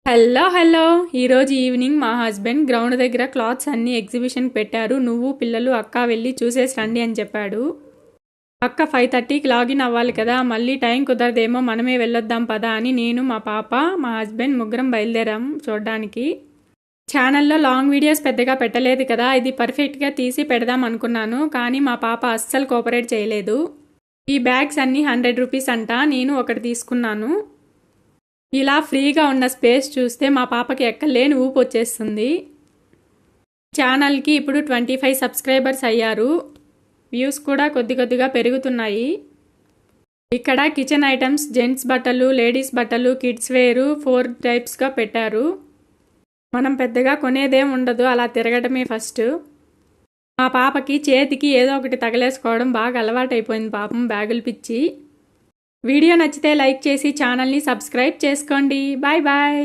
Hello hello ఈరోజు evening మా husband ground దగ్గర క్లాత్స్ అన్నీ ఎగ్జిబిషన్ పెట్టారు. నువ్వు పిల్లలు అక్క వెళ్ళి చూసేసి రండి అని చెప్పాడు. అక్క 5:30కి లాగిన్ అవ్వాలి కదా, మళ్ళీ టైం కుదరదేమో, మనమే వెళ్ళొద్దాం పదా అని నేను, మా పాప, మా హస్బెండ్ ముగ్గురం బయలుదేరాం చూడడానికి. ఛానల్లో లాంగ్ వీడియోస్ పెద్దగా పెట్టలేదు కదా, ఇది పర్ఫెక్ట్గా తీసి పెడదాం అనుకున్నాను. కానీ మా పాప అస్సలు కోఆపరేట్ చేయలేదు. ఈ బ్యాగ్స్ అన్నీ 100 రూపీస్ అంట. నేను ఒకటి తీసుకున్నాను. ఇలా ఫ్రీగా ఉన్న స్పేస్ చూస్తే మా పాపకి ఎక్కలేని ఊపు వచ్చేస్తుంది. ఛానల్కి ఇప్పుడు 25 సబ్స్క్రైబర్స్ అయ్యారు. వ్యూస్ కూడా కొద్దిగా పెరుగుతున్నాయి. ఇక్కడ కిచెన్ ఐటమ్స్, జెంట్స్ బట్టలు, లేడీస్ బట్టలు, కిడ్స్ వేరు 4 టైప్స్గా పెట్టారు. మనం పెద్దగా కొనేదేం ఉండదు, అలా తిరగడమే ఫస్ట్. మా పాపకి చేతికి ఏదో ఒకటి తగలేసుకోవడం బాగా అలవాటైపోయింది పాపం, బ్యాగులు పిచ్చి. వీడియో నచ్చితే లైక్ చేసి ఛానల్ని సబ్స్క్రైబ్ చేసుకోండి. Bye bye.